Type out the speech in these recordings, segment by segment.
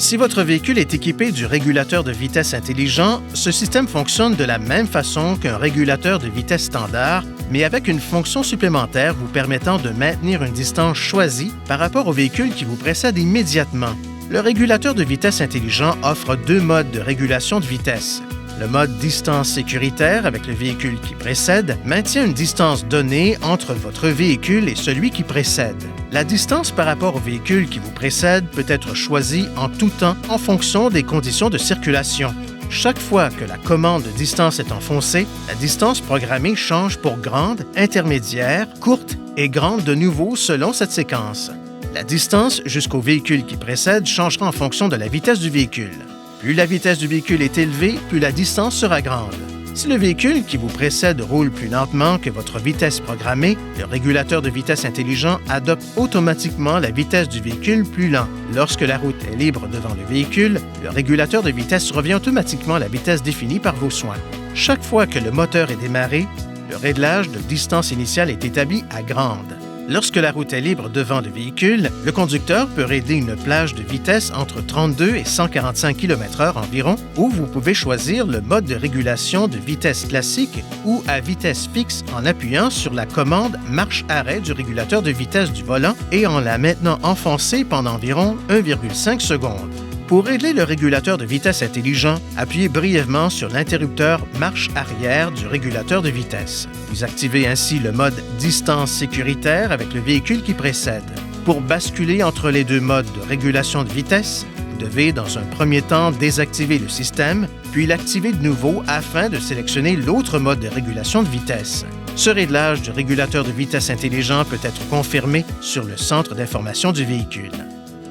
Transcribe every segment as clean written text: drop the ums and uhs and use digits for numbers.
Si votre véhicule est équipé du régulateur de vitesse intelligent, ce système fonctionne de la même façon qu'un régulateur de vitesse standard, mais avec une fonction supplémentaire vous permettant de maintenir une distance choisie par rapport au véhicule qui vous précède immédiatement. Le régulateur de vitesse intelligent offre deux modes de régulation de vitesse. Le mode distance sécuritaire avec le véhicule qui précède maintient une distance donnée entre votre véhicule et celui qui précède. La distance par rapport au véhicule qui vous précède peut être choisie en tout temps en fonction des conditions de circulation. Chaque fois que la commande de distance est enfoncée, la distance programmée change pour grande, intermédiaire, courte et grande de nouveau selon cette séquence. La distance jusqu'au véhicule qui précède changera en fonction de la vitesse du véhicule. Plus la vitesse du véhicule est élevée, plus la distance sera grande. Si le véhicule qui vous précède roule plus lentement que votre vitesse programmée, le régulateur de vitesse intelligent adopte automatiquement la vitesse du véhicule plus lent. Lorsque la route est libre devant le véhicule, le régulateur de vitesse revient automatiquement à la vitesse définie par vos soins. Chaque fois que le moteur est démarré, le réglage de distance initiale est établi à grande. Lorsque la route est libre devant le véhicule, le conducteur peut régler une plage de vitesse entre 32 et 145 km/h environ, ou vous pouvez choisir le mode de régulation de vitesse classique ou à vitesse fixe en appuyant sur la commande marche-arrêt du régulateur de vitesse du volant et en la maintenant enfoncée pendant environ 1,5 secondes. Pour régler le régulateur de vitesse intelligent, appuyez brièvement sur l'interrupteur marche arrière du régulateur de vitesse. Vous activez ainsi le mode distance sécuritaire avec le véhicule qui précède. Pour basculer entre les deux modes de régulation de vitesse, vous devez dans un premier temps désactiver le système, puis l'activer de nouveau afin de sélectionner l'autre mode de régulation de vitesse. Ce réglage du régulateur de vitesse intelligent peut être confirmé sur le centre d'information du véhicule.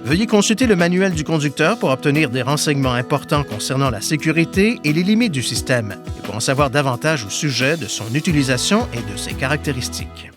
Veuillez consulter le manuel du conducteur pour obtenir des renseignements importants concernant la sécurité et les limites du système et pour en savoir davantage au sujet de son utilisation et de ses caractéristiques.